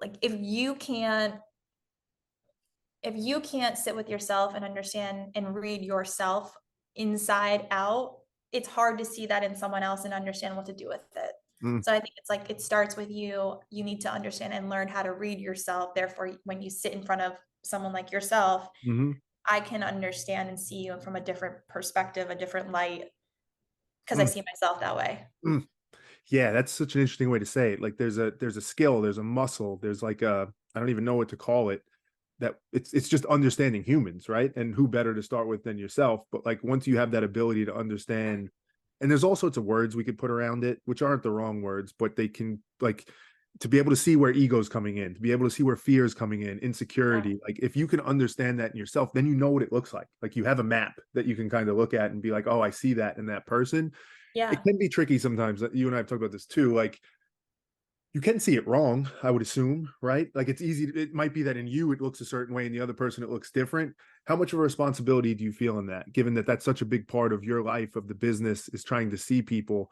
like if you can't sit with yourself and understand and read yourself inside out, it's hard to see that in someone else and understand what to do with it. Mm, So I think it's like it starts with you. You need to understand and learn how to read yourself. Therefore, when you sit in front of someone like yourself, mhm, I can understand and see you from a different perspective, a different light, because I mm, see myself that way. mm. Yeah, that's such an interesting way to say it. Like there's a skill, there's a muscle, there's like a I don't even know what to call it. That it's just understanding humans, right? And who better to start with than yourself? But like once you have that ability to understand, and there's all sorts of words we could put around it, which aren't the wrong words, but they can like to be able to see where ego's coming in, to be able to see where fear is coming in, Yeah. insecurity. Like if you can understand that in yourself, then you know what it looks like. Like you have a map that you can kind of look at and be like, oh, I see that in that person. It Yeah. can be tricky sometimes. You and I have talked about this too. Like you can see it wrong, I would assume, right? Like it's easy. It might be that in you it looks a certain way, and the other person it looks different. How much of a responsibility do you feel in that, given that that's such a big part of your life, of the business, is trying to see people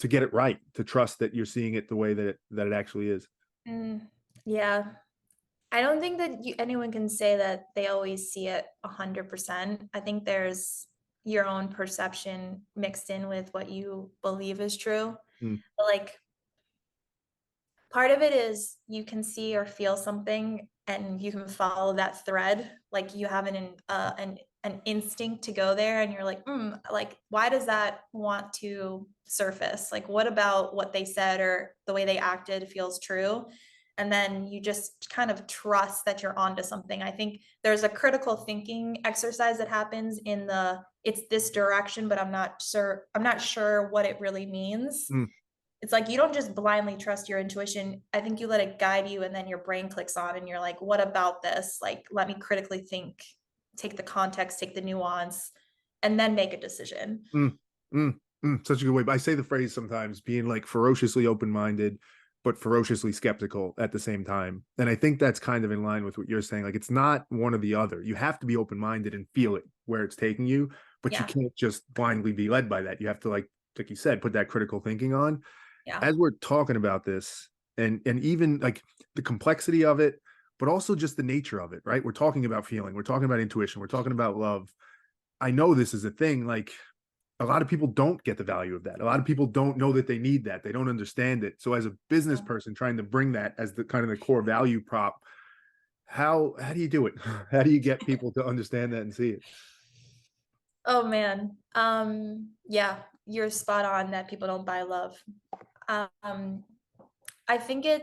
to get it right, to trust that you're seeing it the way that it actually is? Mm, yeah. I don't think that anyone can say that they always see it 100%. I think there's your own perception mixed in with what you believe is true. Mm, But like part of it is you can see or feel something and you can follow that thread. Like you have an instinct to go there and you're like, like why does that want to surface? Like what about what they said or the way they acted feels true? And then you just kind of trust that you're onto something. I think there's a critical thinking exercise that happens in the it's this direction, but I'm not sure what it really means. mm, It's like you don't just blindly trust your intuition. I think you let it guide you and then your brain clicks on and you're like, what about this? Like, let me critically think, take the context, take the nuance, and then make a decision. mm, Such a good way. But I say the phrase sometimes, being like ferociously open-minded, but ferociously skeptical at the same time. And I think that's kind of in line with what you're saying. Like it's not one or the other. You have to be open-minded and feel it where it's taking you, but you Yeah. can't just blindly be led by that. You have to like you said, put that critical thinking on. Yeah. As we're talking about this, and even like the complexity of it, but also just the nature of it, right? We're talking about feeling, we're talking about intuition, we're talking about love. I know this is a thing. Like a lot of people don't get the value of that. A lot of people don't know that they need that. They don't understand it. So as a business person trying to bring that as the kind of the core value prop, how do you do it? How do you get people to understand that and see it? Oh man. Yeah, you're spot on that people don't buy love. Um, I think it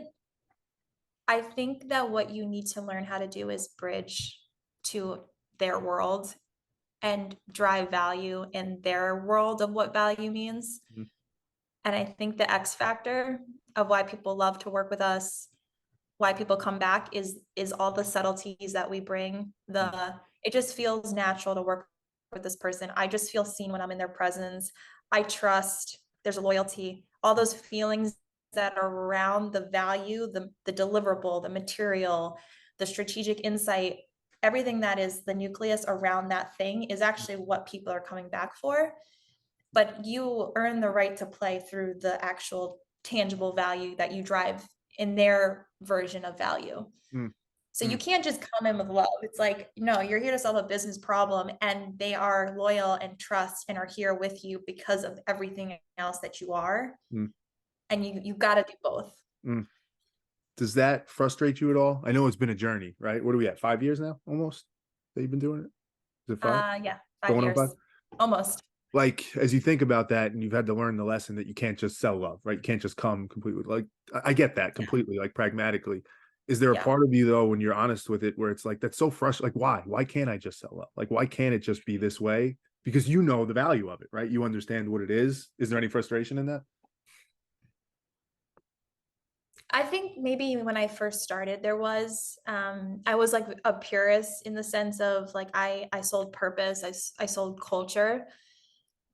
I think that what you need to learn how to do is bridge to their world and drive value in their world of what value means. Mhm. And I think the X factor of why people love to work with us, why people come back is all the subtleties that we bring. The it just feels natural to work with this person. I just feel seen when I'm in their presence. I trust, there's a loyalty, all those feelings that are around the value, the deliverable, the material, the strategic insight, everything that is the nucleus around that thing is actually what people are coming back for. But you earn the right to play through the actual tangible value that you drive in their version of value. Mm, So you mm, can't just come in with love. It's like, no, you're here to solve a business problem and they are loyal and trust and are here with you because of everything else that you are. mm, And you got to do both. mm. Does that frustrate you at all? I know it's been a journey, right? What are we at? 5 years now, almost that you've been doing it. Is it five? Yeah, five Going on five? years. Almost. Like as you think about that and you've had to learn the lesson that you can't just sell love, right? You can't just come completely like I get that Yeah. completely, like pragmatically. Is there a Yeah. part of you though when you're honest with it where it's like that's so frustrating? Like why can't I just sell love? Like why can't it just be this way? Because you know the value of it, right? You understand what it is there any frustration in that? I think maybe when I first started, I was like a purist in the sense of like I sold purpose, I sold culture.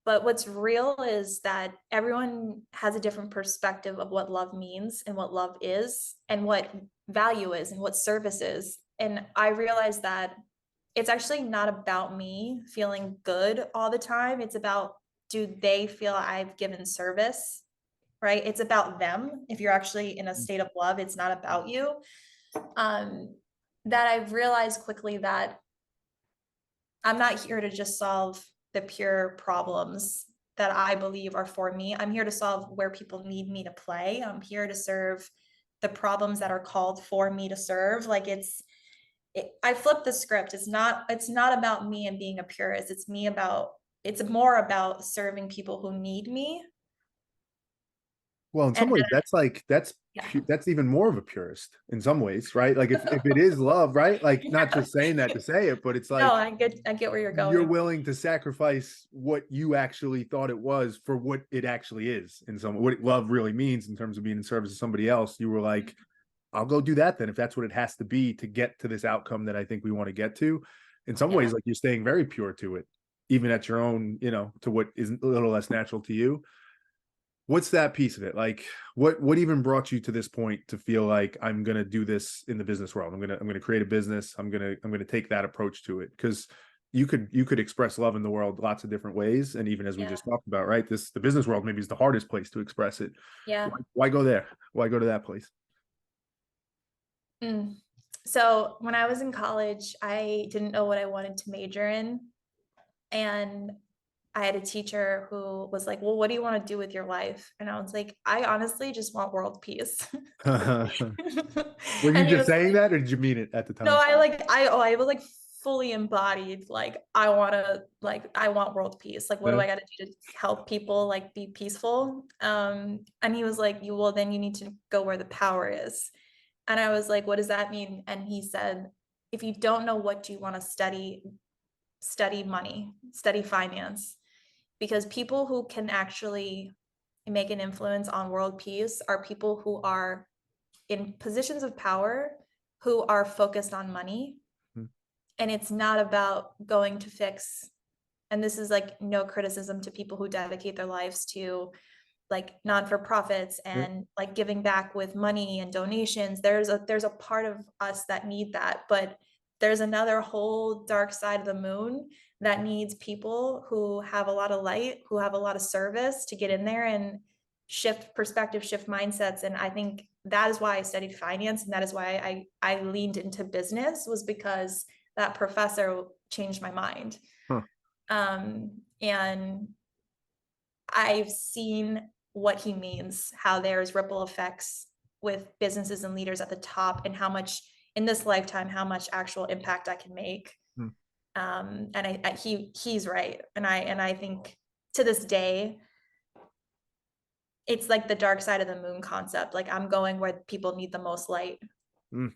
But what's real is that everyone has a different perspective of what love means and what love is and what value is and what service is. And I realized that it's actually not about me feeling good all the time. It's about, do they feel I've given service? right? It's about them. If you're actually in a state of love, it's not about you. That I've realized quickly that I'm not here to just solve the pure problems that I believe are for me. I'm here to solve where people need me to play. I'm here to serve the problems that are called for me to serve. Like I flipped the script. It's not about me and being a purist. It's more about serving people who need me. Well, in And some ways, that's like yeah. that's even more of a purist in some ways, right? Like if it is love, right? Like not Yeah. just saying that to say it, but it's No, like I get where you're you're going. willing to sacrifice what you actually thought it was for what it actually is in some what love really means in terms of being in service to somebody else. You were like, I'll go do that then if that's what it has to be to get to this outcome that I think we want to get to. In some Yeah. ways, like you're staying very pure to it, even at your own, to what is a little less natural to you. What's that piece of it? Like what even brought you to this point to feel like I'm gonna do this in the business world? I'm gonna create a business. I'm gonna take that approach to it. Because you could express love in the world lots of different ways. And even as we Yeah. just talked about, right? The business world maybe is the hardest place to express it. Yeah. Why go there? Why go to that place? Mm. So when I was in college, I didn't know what I wanted to major in. And I had a teacher who was like, well, what do you want to do with your life? And I was like, I honestly just want world peace. Were you And he just was saying like, that or did you mean it at the no, time? I was like fully embodied, like I want world peace. Like, what do Yeah. I got to do to help people like be peaceful? And he was like, then you need to go where the power is. And I was like, what does that mean? And he said, if you don't know what you want to study money, study finance, because people who can actually make an influence on world peace are people who are in positions of power, who are focused on money. Hmm. And it's not about going to fix, and this is like no criticism to people who dedicate their lives to like non-for-profits Yeah. and like giving back with money and donations. There's a part of us that need that, but there's another whole dark side of the moon that needs people who have a lot of light, who have a lot of service to get in there and shift perspective, shift mindsets. And I think that is why I studied finance, and that is why I leaned into business, was because that professor changed my mind. Huh. And I've seen what he means, how there's ripple effects with businesses and leaders at the top, and how much in this lifetime, how much actual impact I can make. Hmm. And he's right. And I think to this day, it's like the dark side of the moon concept. Like I'm going where people need the most light. Mm.